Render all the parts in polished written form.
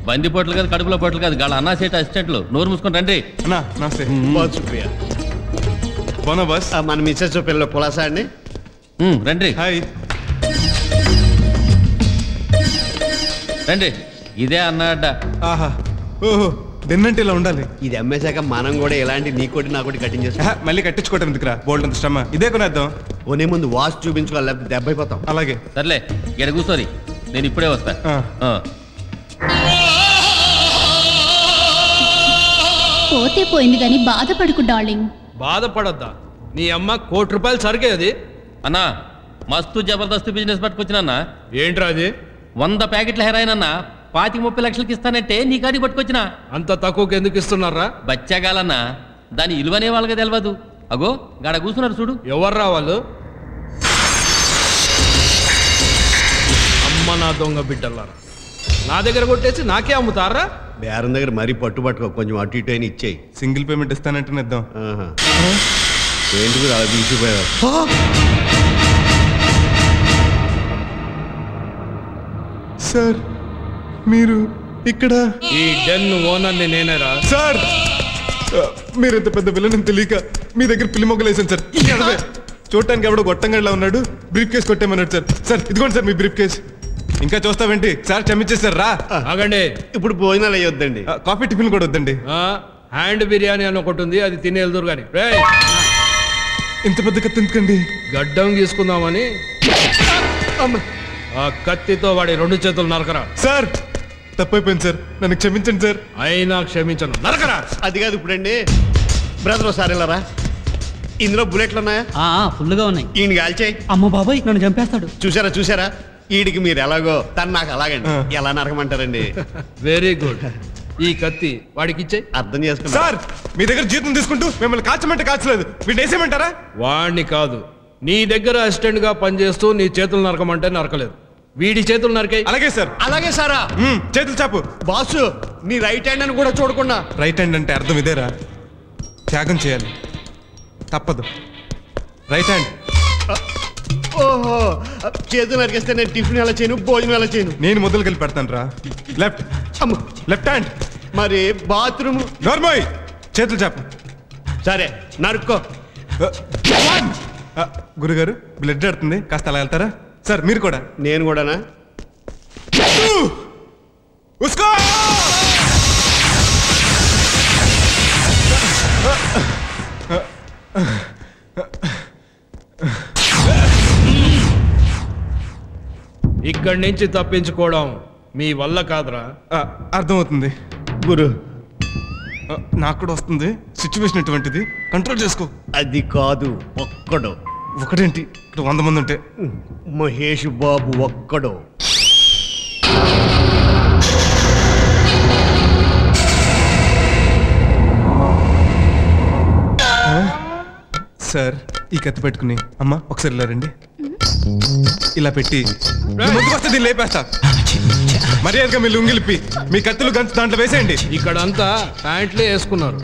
బందిపోట్లు కాదు, కడుపులో పోట్లు కాదు, గాళ్ళ అన్నా సేట అసిస్టెంట్లు. నోరు మూసుకొని రండి. అన్నా నమస్తే. బోనా బస్. మన మిస్సెస్ పిల్లలు కులాసా అండి. రండి. హాయ్. రండి. ఇదే అన్నాడ. ఆహా, ఓహో, దెన్నంటే ఇలా ఉండాలి. ఇది అమ్మేశాక మనం కూడా ఇలాంటి నీకోటి నాకోటి కటింగ్ చేస్తాం. మళ్ళీ కట్టించుకోవటం ఎందుకురా, బోల్డ్ అంత శ్రమ. ఇదే కొనేద్దాం. ఓనే ముందు వాచ్ చూపించుకోవాలి, లేకపోతే దెబ్బ అయిపోతాం. అలాగే. సర్లే, ఇక్కడ కూర్చోని నేను ఇప్పుడే వస్తా. పోతే పోయింది కానీ బాధపడుకు డార్లింగ్. బాధపడద్దా? నీ అమ్మ ₹1,00,00,000 సరికే అది. అన్నా మస్తు జబర్దస్త్ బిజినెస్ పట్టుకొచ్చినా. ఏంట్రా అది? 100 ప్యాకెట్ల హెరాయిన్ అన్నా 25-30 లక్షలకి ఇస్తానంటే నీ కాడికి పట్టుకొచ్చినా. అంత తక్కువకి ఎందుకు ఇస్తున్నారా? బచ్చాగాలన్నా దాని ఇలువనే వాళ్ళకి తెలియదు. అగో గాడ కూర్చున్నారు చూడు. ఎవర్రా వాళ్ళు? అమ్మ నా దొంగ బిడ్డలారా, నా దగ్గర కొట్టేసి నాకే అమ్ముతారా? బేరం దగ్గర మరీ పట్టుకో, కొంచెం అటు ఇటు అయినా ఇచ్చేయి. సింగిల్ పేమెంట్ ఇస్తానంటే ఇద్దాం. ఏంటి అలా తీసిపోయారు? సార్ మీరు ఇక్కడ? ఈ డెన్ ఓనర్ని నేనేరా. సార్ మీరు ఎంత పెద్ద విలన్ తెలియక మీ దగ్గర పిల్లి మొగ్గలు వేసాను సార్. చూడటానికి ఎవడో గొట్టంగడిలా ఉన్నాడు. బ్రీఫ్ కేసు కొట్టేమన్నాడు సార్. సార్ ఇదిగోండి సార్ మీ బ్రీఫ్ కేసు. ఇంకా చూస్తావేంటి సార్? క్షమించేశారు రా. ఆగండి, ఇప్పుడు భోజనాలు అయ్యొద్దండి. కాఫీ టిఫిన్ కూడా వద్దండి. హ్యాండ్ బిర్యానీ అని ఒకటి ఉంది, అది తిని వెళ్తురు కానీ. ఇంత పెద్ద కత్తి ఎందుకండి? గడ్డం తీసుకుందామని. ఆ కత్తితో వాడి 2 చేతులు నరకరా. సార్ తప్పైపోయింది సార్, నన్ను క్షమించండి సార్. అయినా క్షమించను, నరకరా. అది కాదు ఇప్పుడండి. బ్రదర్ ఒకసారి వెళ్ళరా. ఇందులో బుల్లెట్లు ఉన్నాయా? ఫుల్గా ఉన్నాయి. ఈయన కాల్చేయి. అమ్మ బాబాయ్ నన్ను చంపేస్తాడు. చూసారా ఈడికి మీరు ఎలాగో తను నాకు అలాగండి. ఎలా నరకమంటారండి? Very good. ఈ కత్తి వాడికి ఇచ్చే. అర్థం చేసుకున్నా సార్. మీ దగ్గర జీతం తీసుకుంటూ మిమ్మల్ని కాల్చమంటే కాల్చలేదు, వీడిని వేసేయమంటారా? వాడిని కాదు, నీ దగ్గర అసిస్టెంట్ గా పనిచేస్తూ నీ చేతులు నరకమంటే నరకలేదు. వీడి చేతులు నరకే. అలాగే సార్. అలాగే సారా. చేతులు చాపు. బాసు నీ రైట్ హ్యాండ్ అని కూడా చూడకుండా. రైట్ హ్యాండ్ అంటే అర్థం ఇదేరా, త్యాగం చేయాలి, తప్పదు. Right hand. ఓహో, చేతులు నరికేస్తే నేను టిఫిన్ ఎలా చేయను, భోజనం ఎలా చేయను? నేను మొదలు కలిపి పెడతాను రా. లెఫ్ట్. Left hand. మరి బాత్రూమ్? నార్మల్. చేతులు చాపు. సరే నరుక్కో. గురుగారు బ్లడ్ ఆడుతుంది, కాస్త అలా వెళ్తారా? సార్ మీరు కూడా. నేను కూడానా? ఉస్కో. ఇక్కడి నుంచి తప్పించుకోవడం మీ వల్ల కాదురా. అర్థమవుతుంది గురు. నాకు కూడా వస్తుంది సిచ్యువేషన్ ఎటువంటిది, కంట్రోల్ చేసుకో. అది కాదు, ఒక్కడు. ఒకటేంటి, ఇక్కడ 100 మంది ఉంటే. మహేష్ బాబు ఒక్కడు. సార్ ఈ కత్తి పెట్టుకుని అమ్మ ఒకసారి ఇలా రండి. ఇలా పెట్టి ముందుకు వస్తే దీన్ని లేపేస్తా. మర్యాదగా మీ లుంగిలిపి మీ కత్తులు గంతు దాంట్లో వేసేయండి. ఇక్కడ అంతా ప్యాంట్లే వేసుకున్నారు.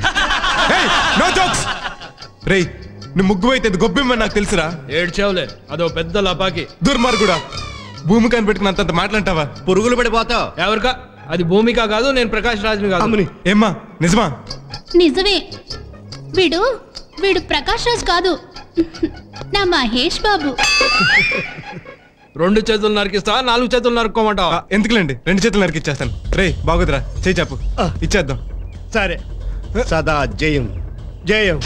No jokes. రేయ్ నువ్వు ముగ్గు అయితే గొబ్బిమ్మని నాకు తెలుసురా. ఏడ్చావులే, అదో పెద్ద లపాకి. దుర్మార్గుడా, భూమి కనిపెట్టుకుని అంతంత మాట్లాంటావా? పురుగులు పడిపోతావు. ఎవరికా? అది భూమిక కాదు, నేను ప్రకాష్ రాజ్ని కాదు. ఏమ్మా నిజమా? నిజమే. వీడు ప్రకాష్ రాజ్ కాదు, నా మహేష్ బాబు. 2 చేతులు నరికిస్తా, 4 చేతులు నరుక్కోమంటావా? ఎందుకులేండి, 2 చేతులు నరికిచ్చేస్తాను. రే బాగుదరా, చేయి చెప్పు, ఇచ్చేద్దాం. సరే. సదా జయం జయం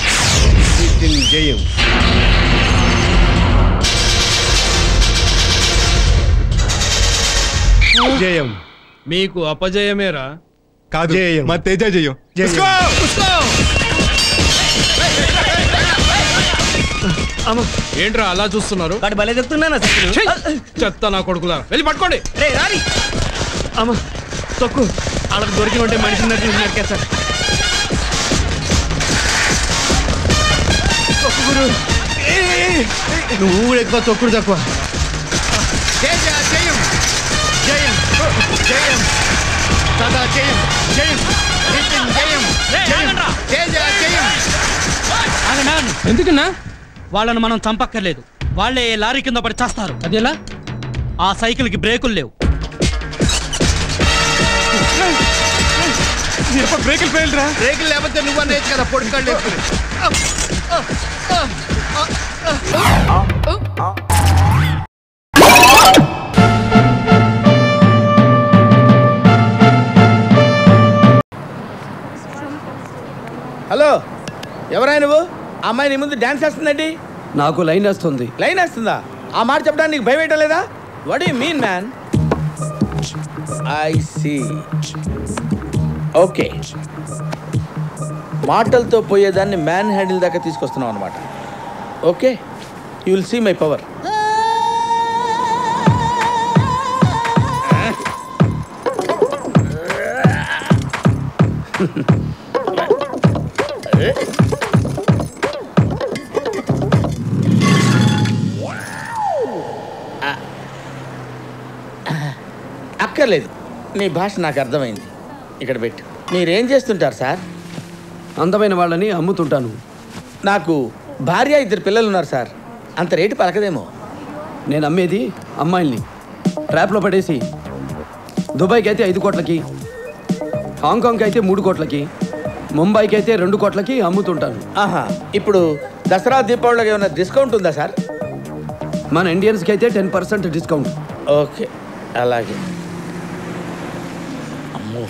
జయం. జయం. మీకు అపజయమేరా? కాదు, మా తేజ జయం. ఏంట్రా అలా చూస్తున్నారు? భలే చెప్తున్నా. చెత్త నా కొడుకులా, వెళ్ళి పట్టుకోండి. అమ్మ తొక్కు, వాళ్ళకి దొరికి ఉంటే మనిషి నరికేస్తారు. నువ్వు ఎక్కువ తొక్కుడు తక్కువ. జయం జయం జయం సదా జయం జయం జయం జయం. ఎందుకన్నా? వాళ్ళను మనం చంపక్కర్లేదు, వాళ్ళే లారీ కింద పడి చేస్తారు. అదేలా? ఆ సైకిల్కి బ్రేకులు లేవు. బ్రేకులు ఫెయిల్ రా. బ్రేకులు లేకపోతే నువ్వు అనేది కదా పొడికాళ్ళు వేసుకుని. హలో, ఎవరా నువ్వు? అమ్మాయి నీ ముందు డాన్స్ వేస్తుందండి. నాకు లైన్ వేస్తుంది. లైన్ వేస్తుందా? ఆ మాట చెప్పడానికి నీకు భయం వేయటం లేదా? What you mean man? I see. Okay, మాటలతో పోయేదాన్ని మ్యాన్ హ్యాండిల్ దాకా తీసుకొస్తున్నావు అనమాట. Okay, you will see my power. అక్కర్లేదు, నీ భాష నాకు అర్థమైంది. ఇక్కడ పెట్టు. మీరేం చేస్తుంటారు సార్? అందమైన వాళ్ళని అమ్ముతుంటాను. నాకు భార్య 2 పిల్లలు ఉన్నారు సార్. అంత రేటు పలకదేమో. నేను అమ్మేది అమ్మాయిల్ని ట్రాప్లో పడేసి దుబాయ్కి అయితే 5 కోట్లకి, హాంకాంగ్కి అయితే 3 కోట్లకి, ముంబైకి అయితే 2 కోట్లకి అమ్ముతుంటాను. ఆహా, ఇప్పుడు దసరా దీపావళికి ఏమైనా డిస్కౌంట్ ఉందా సార్? మన ఇండియన్స్కి అయితే 10% డిస్కౌంట్. ఓకే, అలాగే. అమ్మో,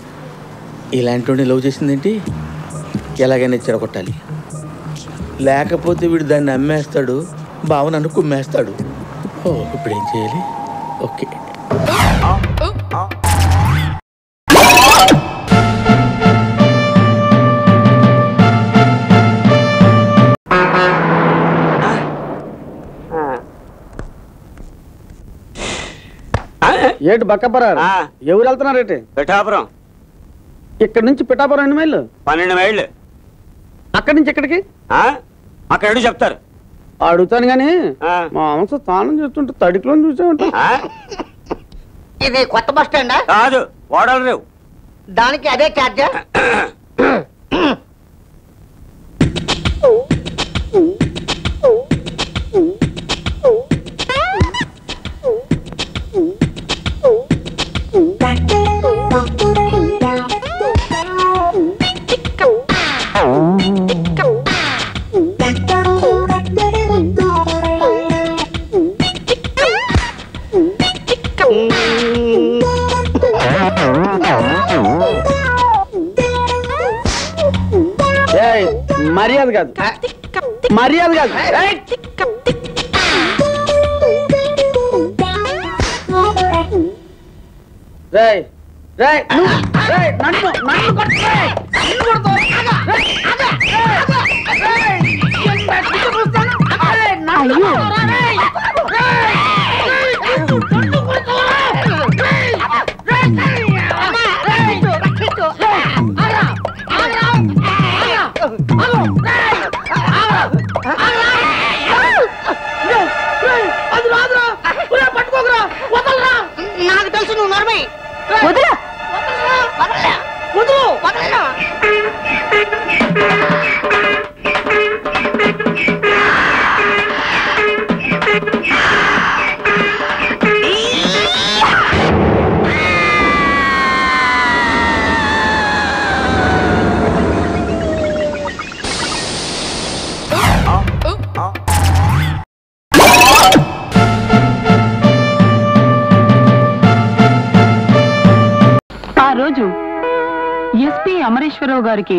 ఇలాంటి లవ్ చేసిందేంటి? ఎలాగైనా చెరగొట్టాలి, లేకపోతే వీడు దాన్ని అమ్మేస్తాడు, బావ నన్ను కుమ్మేస్తాడు. ఓ, ఇప్పుడు ఏం చేయాలి? ఓకే, ఏటు బక్కపరా ఎవరు వెళ్తున్నారేటి? పిఠాపురం. ఇక్కడ నుంచి పిఠాపురం ఎన్ని మైళ్ళు? 12 మైళ్ళు. అక్కడి నుంచి ఇక్కడికి అక్కడ చెప్తారు. అడుగుతాను గాని మా అంశ స్నానం చేస్తుంటే తడికిలో చూసే ఉంటా. ఇది కొత్త బస్ స్టాండ్ కాదు, ఓడలు రేవు. దానికి అదే ఛార్జ్. మర్యాద కాదు, మర్యాద కాదు. రేయ్ రేయ్ నన్ను నన్ను నాకు తెలుసు, నువ్వు నర్మై రోజు ఎస్పీ అమరేశ్వరరావు గారికి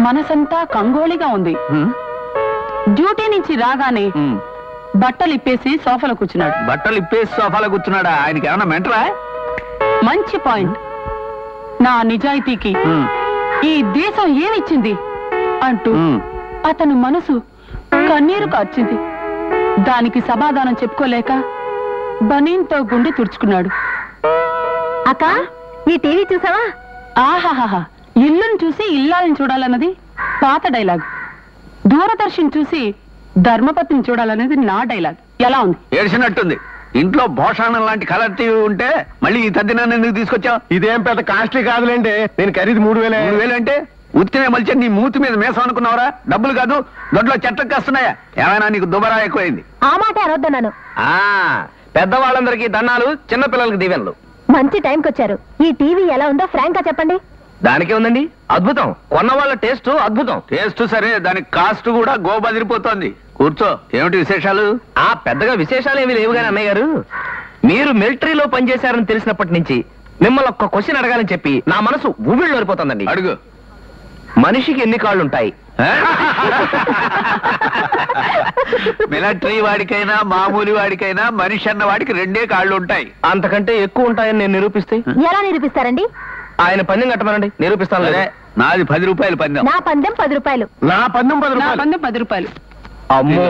మనసంతా కంగోళిగా ఉంది. డ్యూటీ నుంచి రాగానే బట్టలు ఇప్పేసి సోఫాలో కూర్చున్నాడు. బట్టలు ఇప్పేసి సోఫాలో కూర్చున్నాడా? ఆయనకి ఏమన్నా మెంటరా? మంచి పాయింట్. నా నిజాయితీకి ఈ దేశం ఏమిచ్చింది అంటూ అతను మనసు కన్నీరు కార్చింది. దానికి సమాధానం చెప్పుకోలేక బనీన్తో గుండె తుడుచుకున్నాడు. అక్క, ఈ టీవీ చూసావా? ఆహాహా, ఇల్లుని చూసి ఇల్లాలని చూడాలన్నది పాత డైలాగ్. దూరదర్శన్ చూసి ధర్మపత్ని చూడాలనేది నా డైలాగ్. ఎలా ఉంది? ఏడ్చినట్టుంది. ఇంట్లో భోషాణం లాంటి కలర్ టీవీ ఉంటే మళ్ళీ ఈ తద్దినాన్ని ఎందుకు తీసుకొచ్చావు? ఇదేం పెద్ద కాస్ట్లీ కాదులేండి, నేను ఖరీదు 3000. 3000 అంటే ఉత్తినే మలిచే నీ మూతి మీద మేసం అనుకున్నావురా? డబ్బులు కాదు, దొడ్లో చెట్లకు కాస్తున్నాయా? ఏమైనా నీకు దుబారా ఎక్కువైంది? ఆ మాట అనొద్దన్నాను. పెద్దవాళ్ళందరికీ దన్నాలు, చిన్నపిల్లలకి దీవెనలు. మంచి టైంకి వచ్చారు. ఈ టీవీ ఎలా ఉందో ఫ్రాంక్ గా చెప్పండి. దానికే ఉందండి అద్భుతం. కొన్న వాళ్ళ టేస్ట్ అద్భుతం. టేస్ట్ సరే, దానికి కాస్ట్ కూడా గోబదిరిపోతోంది. కూర్చో, ఏమిటి విశేషాలు? పెద్దగా విశేషాలు ఏమీ లేవు కానీ అన్నయ్య గారు, మీరు మిలిటరీలో పనిచేశారని తెలిసినప్పటి నుంచి మిమ్మల్ని ఒక్క క్వశ్చన్ అడగాలని చెప్పి నా మనసు ఊబిళ్ళోరిపోతుందండి. అడుగు. మనిషికి ఎన్ని కాళ్ళు ఉంటాయి? మిలిటరీ వాడికైనా మామూలు వాడికైనా మనిషి అన్న వాడికి 2 కాళ్ళు ఉంటాయి. అంతకంటే ఎక్కువ ఉంటాయని నేను నిరూపిస్తే? ఎలా నిరూపిస్తారండి? ఆయన పందెం కట్టమనండి, నిరూపిస్తాను. నాది 10 రూపాయలు పందెం. నా పందెం 10 రూపాయలు. నా పందెం 10 రూపాయలు. పందెం 10 రూపాయలు. అమ్మో,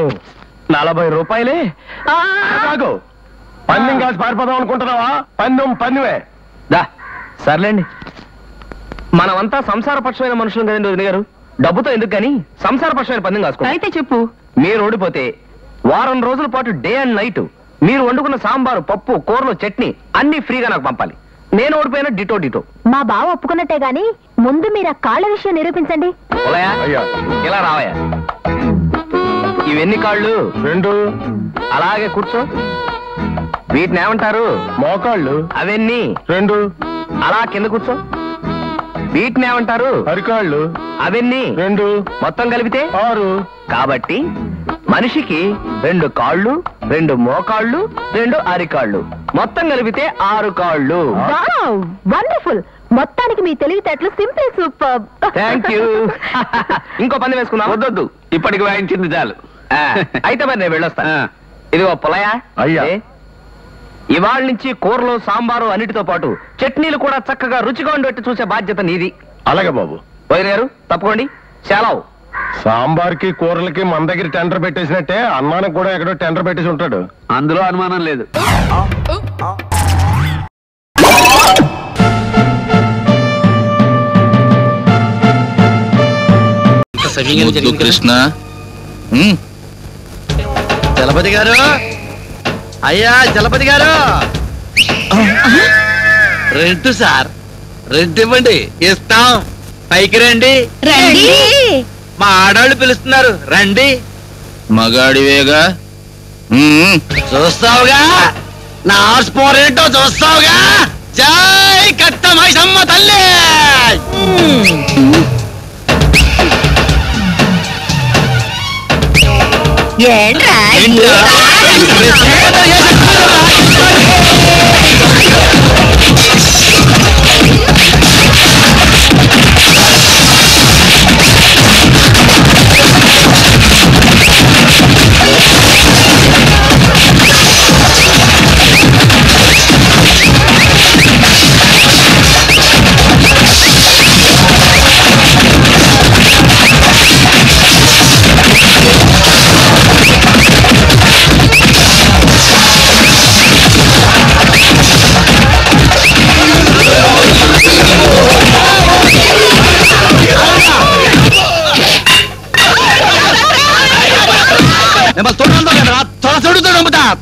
40 రూపాయలే. పందెం కాసి పారిపోదాం అనుకుంటున్నావా? పందెమే. దా సర్లేండి, మనమంతా సంసారపక్షమైన మనుషులు కదండి వదిన గారు. డబ్బుతో ఎందుకు కానీ సంసారపక్షమైన పందెం కాసుకో. అయితే చెప్పు. మీరు ఓడిపోతే వారం రోజుల పాటు డే అండ్ నైట్ మీరు వండుకున్న సాంబారు, పప్పు, కూరలు, చట్నీ అన్ని ఫ్రీగా నాకు పంపాలి. నేను ఓడిపోయినా డిటో. మా బావ ఒప్పుకున్నట్టే గాని ముందు మీరు ఆ కాళ్ళ విషయం నిరూపించండి. ఇలా రావయ్యా. ఇవెన్ని కాళ్ళు? 2. అలాగే కూర్చో. వీటిని ఏమంటారు? మోకాళ్ళు. అవన్నీ 2. అలా కింద కూర్చో. వీటిని ఏమంటారు? అరికాళ్ళు. అవన్నీ 2. మొత్తం కలిపితే 6. కాబట్టి మనిషికి 2 కాళ్ళు, 2 మోకాళ్ళు, 2 అరికాళ్ళు, మొత్తం కలిపితే 6 కాళ్ళు. వండర్ఫుల్. మొత్తానికి మీ తెలివితేటలు సింపుల్ సూపర్. Thank you. ఇంకో పందెం వేసుకుందాం. వద్దొద్దు, ఇప్పటికి వాయించింది చాలు. అయితే మరి నేను వెళ్ళొస్తాను. ఇదిగో పులయా, అయ్యా, ఇవాళ నుంచి కూరలు, సాంబారు అన్నిటితో పాటు చట్నీలు కూడా చక్కగా రుచిగా ఉండేట్టు చూసే బాధ్యత నీది. అలాగే బాబు. వదిన గారు తప్పుకోండి. సెలవు. సాంబార్కి కూరలకి మన దగ్గర టెండర్ పెట్టేసినట్టే అన్నానికి కూడా ఎక్కడో టెండర్ పెట్టేసి ఉంటాడు. అందులో అనుమానం లేదు. కృష్ణ. చలపతి గారు, అయ్యా చలపతి గారు, రెంట్ సార్, రెంట్ ఇవ్వండి, ఇస్తాం. పైకి రండి. మా ఆడాళ్ళు పిలుస్తున్నారు, రండి. మగాడివేగా, చూస్తావుగా నా ఆర్స్పోర్ ఏంటో చూస్తావుగా. జై కట్టమైసమ్మ తల్లి.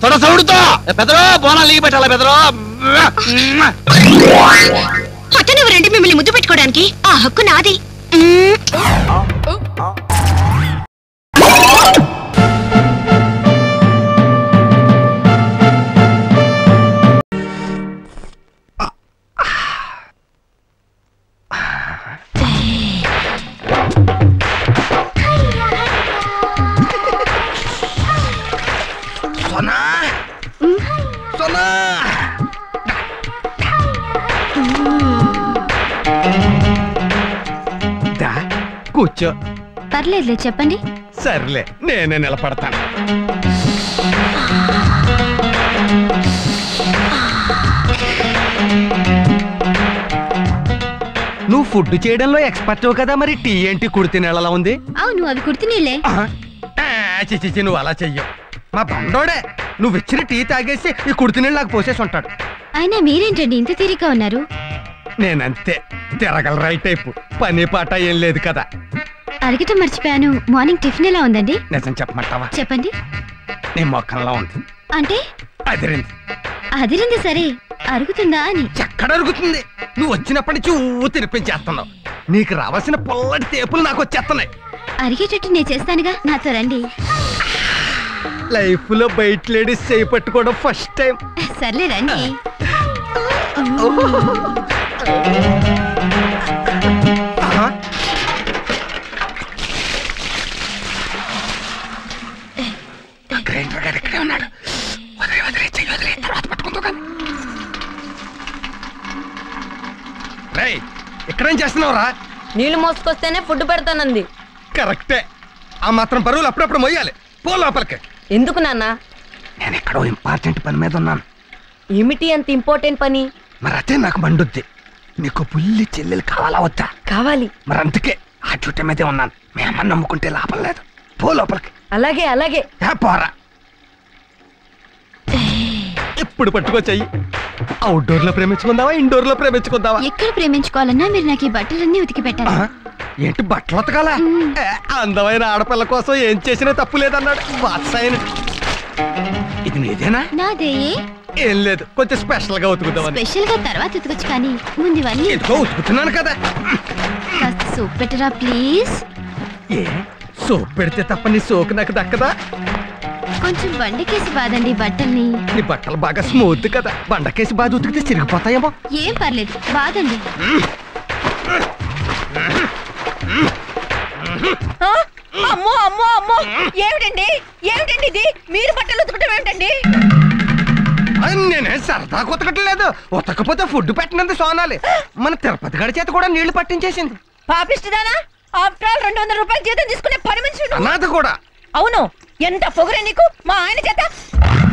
తొడ సౌడుతో పెదరో బోనాలు లీగి పెట్టాలా పెదరో. పట్టనివ్వరండి మిమ్మల్ని ముద్దు పెట్టుకోవడానికి. ఆ హక్కు నాది. కూర్చో. పర్లేదులే, చెప్పండి. సర్లే, నేనే నిలబడతాను. నువ్వు ఫుడ్ చేయడంలో ఎక్స్పర్ట్ కదా, మరి టీ ఏంటి కుడితి నీళ్ళలా ఉంది? అవును, అవి కుడితి నీళ్ళే. చిచి, నువ్వు అలా చెయ్యవు. మా బండోడే నువ్వు ఇచ్చిన టీ తాగేసి ఈ కుడితి నీళ్ళు నాకు పోసేసి ఉంటాడు. అయినా మీరేంటండి ఇంత తీరిగ్గా ఉన్నారు? నేనంతే, తిరగల రైట్ టైపు. పని పాట ఏం లేదు కదా. అడగటం మర్చిపోయాను, మార్నింగ్ టిఫిన్ ఎలా ఉందండి? నిజం చెప్పమంటావా? చెప్పండి. నీ మొక్కల్లో ఉంది. అంటే అదిరింది. అదిరింది సరే, అరుగుతుందా అని? ఎక్కడ అరుగుతుంది? నువ్వు వచ్చినప్పటి నుంచి తినిపించేస్తున్నావు. నీకు రావాల్సిన పొల్లటి తేపులు నాకు వచ్చేస్తున్నాయి. అరిగేటట్టు నేను చేస్తానుగా, నాతో రండి. లైఫ్ లో బయట లేడీస్ చేయి పట్టుకోవడం ఫస్ట్ టైం. సర్లే రండి. పెయింటర్ గారు ఇక్కడే ఉన్నాడు. వదిలే చెయ్యి వదిలే, తర్వాత పట్టుకుంటూ కానీ. రేయ్, ఇక్కడేం చేస్తున్నావురా? నీళ్లు మోసుకొస్తేనే ఫుడ్ పెడతానంది. కరెక్టే. ఆ మాత్రం పరువులు అప్పుడప్పుడు మొయ్యాలి. పో లోపలికి. ఎందుకు నాన్న? నేను ఎక్కడో ఇంపార్టెంట్ పని మీద ఉన్నాను. ఏమిటి అంత ఇంపార్టెంట్ పని? మరి అదే నాకు మండుద్ది. నీకు పుల్లి చెల్లెలు కావాలా వద్దా? కావాలి. మరి అందుకే ఆ చుట్ట మీదే ఉన్నాను. మీ అమ్మని నమ్ముకుంటే లాభం లేదు. పో లోపలికి. అలాగే అలాగే. పోరా. ఎప్పుడు పట్టుకొచ్చాయి? అవుట్డోర్ లో ప్రేమించుకుందావా, ఇండోర్ లో ప్రేమించుకుందావా? ఎక్కడ ప్రేమించుకోవాలన్నా మీరు నాకు ఈ బట్టలన్నీ ఉతికి పెట్టాలి. ఏంటి బట్టలు ఉతకాలా? అందమైన ఆడపిల్ల కోసం ఏం చేసినా తప్పు లేదన్నాడు వాత్సాయన. ఇది నీదేనా? నాదే. ఏం లేదు, కొంచెం స్పెషల్ గా ఉతుకుతావని. స్పెషల్ గా తర్వాత ఉతకొచ్చు, కానీ ముందు ఇవన్నీ ఎందుకో ఉతుకుతున్నాను కదా. కాస్త సోప్ పెట్టరా ప్లీజ్. ఏ సోప్ పెడితే తప్ప నీ సోకు నాకు దక్కదా? కొంచెం బండకేసి బాదండి బట్టల్ని. నీ బట్టలు బాగా స్మూత్ కదా, బండకేసి బాధ ఉతికితే చిరిగిపోతాయేమో. ఏం పర్లేదు, బాదండి. అమ్మో అమ్మో అమ్మో, ఏమిటండి ఏమిటండి ఇది? మీరు బట్టలు ఉతకటం ఏమిటండి? నేనే సరదా ఉతకట్లేదు. ఉతకపోతే ఫుడ్ పెట్టినంత సోనాలి. మన తిరుపతి గడి చేత కూడా నీళ్లు పట్టించేసింది. పాపిష్టిదానా? ఆఫ్టర్ ఆల్ 200 రూపాయలు జీతం తీసుకునే పని మనిషి. అనాథ కూడా. అవును, ఎంత పొగరే నీకు? మా ఆయన చేత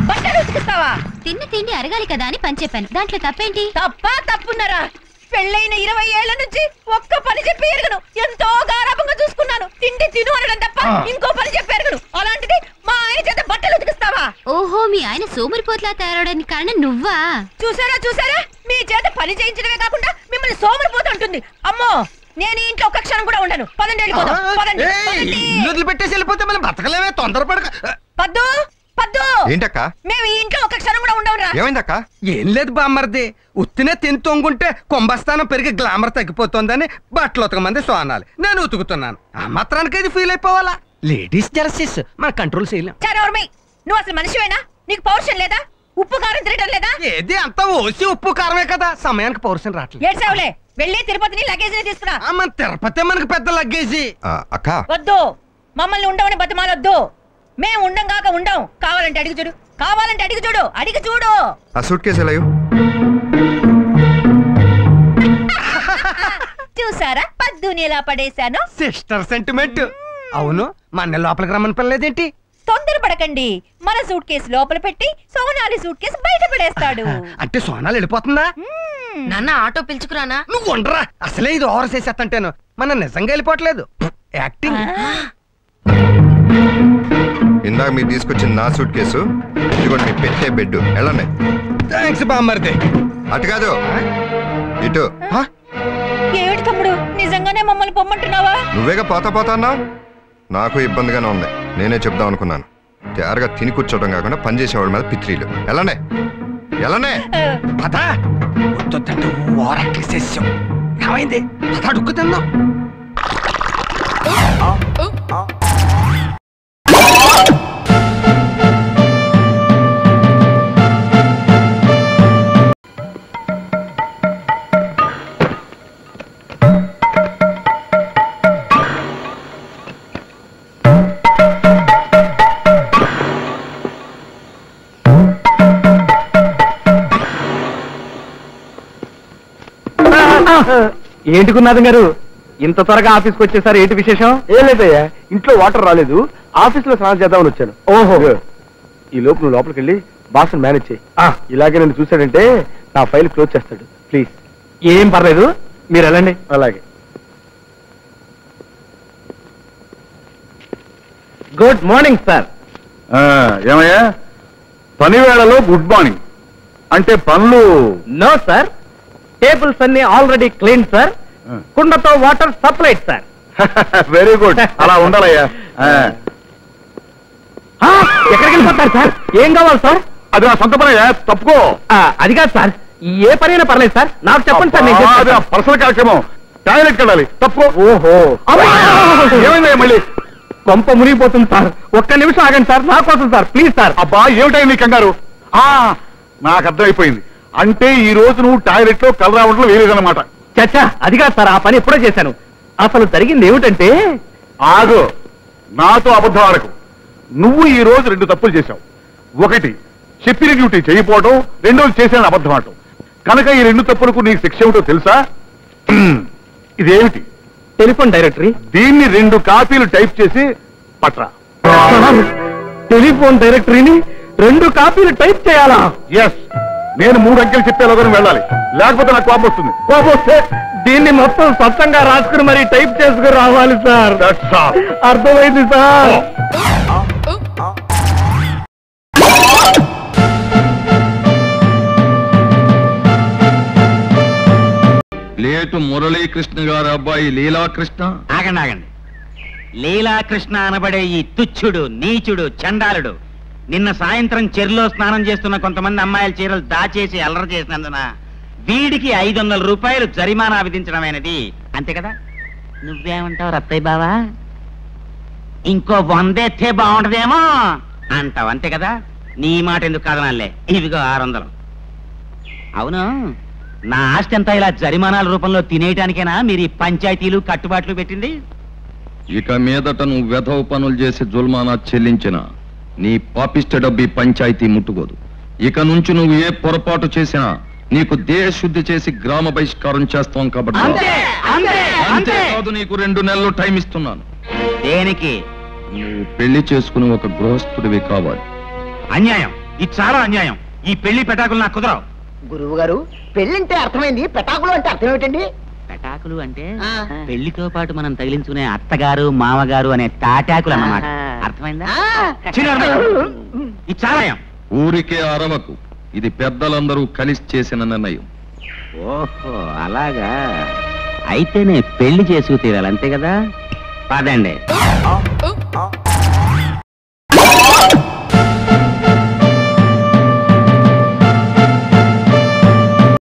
బట్టలు ఉతికిస్తావా? తిన్న తిండి అరగాలి కదా అని పని చెప్పాను. దాంట్లో తప్పేంటి? తప్పున్నారా? పెళ్ళైన 20 ఏళ్ల నుంచి ఒక్క పని చెప్పి ఎరగను. ఎంతో గారాభంగా చూసుకున్నాను. తిండి తిను అనడం తప్ప ఇంకో పని చెప్పి ఎరగను. అలాంటిది మా ఆయన చేత బట్టలు ఉతికిస్తావా? ఓహో, మీ ఆయన సోమరిపోట్లా తయారవడానికి కారణం నువ్వా? చూసారా, మీ చేత పని చేయించడమే కాకుండా మిమ్మల్ని సోమరిపోతూ ఉంటుంది. అమ్మో, నేను ఇంట్లో ఒక్క క్షణం కూడా ఉండను. పదండి, వెళ్ళిపోదాం. పదండి. ఇల్లు పెట్టేసి వెళ్ళిపోతే మనం బతకలేమే. తొందరపడక. పద్దు ఏంటక్క? మేము ఈ ఇంట్లో ఒక్క క్షణం కూడా ఉండవురా. ఏమైందక్క? ఏం లేదు బామ్మర్ది, ఉత్తినే తిని తొంగుంటే కుంభస్థానం పెరిగి గ్లామర్ తగ్గిపోతుందని బట్టలు ఉతకమంది సోనాలి. నేను ఉతుకుతున్నాను. ఆ మాత్రానికి ఇది ఫీల్ అయిపోవాలా? లేడీస్ జెలసీస్ మన కంట్రోల్ చేయలేం. నువ్వు అసలు మనిషివేనా? నీకు పౌరుషం లేదా? ఉప్పు కారం తిరగడం లేదా? ఏది అంతా ఓసి ఉప్పు కారమే కదా, సమయానికి పౌరుషం రావట్లేదు. ఏడ్చావులే, వెళ్ళి తిరుపతిని లగేజ్ తీసుకురా. మన తిరుపతి మనకి పెద్ద లగేజీ. అక్క వద్దు, మమ్మల్ని ఉండవని బతిమాలొద్దు. మేము ఉండం కాక ఉండం. కావాలంటే అడిగి చూడు, అడిగి చూడు. ఆ సూట్ కేసు ఎలా? చూసారా పద్దుని ఎలా పడేశాను? Sister sentiment. అవును, మన లోపలికి రమ్మని పనిలేదేంటి? తొందరపడకండి. మన సూట్ కేసు లోపల పెట్టి సోనాలి సూట్ కేసు బయట పడేస్తాడు. అంటే సోనాలి వెళ్ళిపోతుందా? నాన్న ఆటో పిలుచుకురానా? నువ్వు ఉండరా, అసలే ఇది ఓవర్ చేసేస్తంటాను. మన నిజంగా వెళ్ళిపోవట్లేదు, యాక్టింగ్. ఇందాక మీరు తీసుకొచ్చిన నా సూట్ కేసు, ఇదిగోండి మీ పెట్టే బెడ్. వెళ్ళండి. థ్యాంక్స్ బామ్మర్ది. అటు కాదు, ఇటు. ఏమిటి తమ్ముడు, నిజంగానే మమ్మల్ని పొమ్మంటున్నావా? నువ్వేగా పోతా అన్నావు. నాకు ఇబ్బందిగానే ఉంది. నేనే చెప్దాం అనుకున్నాను. తయారుగా తిని కూర్చోవడం కాకుండా పనిచేసేవాళ్ళ మీద పిత్రీలు. ఎలానే పదా వద్దంటే ఓరక్కేసేసాం. ఏమైంది? పద అడుక్కు తిందాం. ఏంటి గురునాథం గారు, ఇంత త్వరగా ఆఫీస్కి వచ్చేసారు? ఏంటి విశేషం? ఏం లేదయ్యా, ఇంట్లో వాటర్ రాలేదు, ఆఫీస్ లో స్నానం చేద్దామని వచ్చాను. ఓహో, ఈ లోపు నువ్వు లోపలికి వెళ్ళి బాస్ మేనేజ్ చేయి. ఇలాగే నన్ను చూశాడంటే నా ఫైల్ క్లోజ్ చేస్తాడు. ప్లీజ్. ఏం పర్లేదు, మీరు వెళ్ళండి. అలాగే. Good morning sir. ఏమయ్యా, పని వేళలో గుడ్ మార్నింగ్ అంటే పనులు? నో సార్, టేబుల్స్ అన్ని ఆల్రెడీ క్లీన్ సార్. కుండతో water supplied sir. Very good, అలా ఉండాలయ్యా. ఎక్కడికి వెళ్ళిపోతారు సార్? ఏం కావాలి సార్? అది నా సొంత పనయ్యా, తప్పుకో. అది కాదు సార్, ఏ పనైనా పర్లేదు సార్, నాకు చెప్పండి సార్. అది పర్సనల్ కార్యక్రమం, టాయిలెట్ వెళ్ళాలి, తప్పుకో. ఓహో, ఏమైందయ్యా మళ్ళీ? కొంప మునిగిపోతుంది సార్, ఒక్క నిమిషం ఆగండి సార్, నా కోసం సార్, ప్లీజ్ సార్. అబ్బా ఏమిటై నీ కంగారు? నాకు అర్థమైపోయింది. అంటే ఈ రోజు నువ్వు టాయిలెట్ లో కలర్ రావడంలో వేరేదన్నమాట. చచ్చా, అది కాదు సార్, ఆ పని ఎప్పుడో చేశాను. అసలు జరిగింది ఏమిటంటే, ఆగు, నాతో అబద్ధం ఆడకు. నువ్వు ఈ రోజు 2 తప్పులు చేశావు. ఒకటి, చెప్పిన డ్యూటీ చేయకపోవడం, రెండోది చేసిన అబద్ధం ఆడటం. కనుక ఈ 2 తప్పులకు నీకు శిక్ష ఏమిటో తెలుసా? ఇదేమిటి? Telephone directory. దీన్ని 2 కాపీలు టైప్ చేసి పట్రా. టెలిఫోన్ డైరెక్టరీని 2 కాపీలు టైప్ చేయాలా? ఎస్, నేను 3 అంకెలు చెప్పేలోగానే వెళ్ళాలి, లేకపోతే నాకు కోపం వస్తుంది. కోపం వస్తే దీన్ని మొత్తం స్వచ్ఛంగా రాసుకుని మరి టైప్ చేసుకుని రావాలి సార్. అర్థమైంది సార్. లేటు మురళీకృష్ణ గారి అబ్బాయి లీలాకృష్ణ. ఆగండి ఆగండి. లీలాకృష్ణ అనబడే ఈ తుచ్చుడు, నీచుడు, చండాలుడు నిన్న సాయంత్రం చెరులో స్నానం చేస్తున్న కొంతమంది అమ్మాయిల చీరలు దాచేసి అల్లరి చేసినందున వీడికి 500 రూపాయలు జరిమానా విధించడమైనది. అంతే కదా? నువ్వేమంటావు రత్తయ్య బావా? ఇంకో 100 ఎత్తే బాగుంటదేమో అంటావు, అంతే కదా? నీ మాట ఎందుకు కాదనాలే. ఇవిగో 600. అవును, నా ఆస్తి అంతా ఇలా జరిమానాల రూపంలో తినేయటానికేనా మీరు ఈ పంచాయతీలు కట్టుబాట్లు పెట్టింది? ఇక మీదట నువ్వు వెధవ పనులు చేసి జుల్మానా చెల్లించిన నీ పాపిష్ట డబ్బి పంచాయతీ ముట్టుకోదు. ఇక నుంచి నువ్వు ఏ పొరపాటు చేసినా నీకు దేశశుద్ధి చేసి గ్రామ బహిష్కారం చేస్తాం కాబట్టి అంతేకాదు, నీకు 2 నెలలు టైం ఇస్తున్నాను. దేనికి? నువ్వు పెళ్లి చేసుకుని ఒక గృహస్థుడివి కావాలి. అన్యాయం, ఇది చాలా అన్యాయం. ఈ పెళ్లి పెటాకులు నాకు కుదరవు. గురువు గారు, పెళ్ళంటే అర్థమైంది, పెటాకులు అంటే అర్థం ఏమిటండి? పెటాకులు అంటే పెళ్లితో పాటు మనం తగిలించుకునే అత్తగారు, మామగారు అనే తాటాకులు అన్నమాట. అర్థమైందా? ఇది చాలా ఊరికే అరవకు. ఇది పెద్దలందరూ కలిసి చేసిన నిర్ణయం. ఓహో అలాగా, అయితే నేను పెళ్లి చేసుకు తీరాలి, అంతే కదా? పదండి.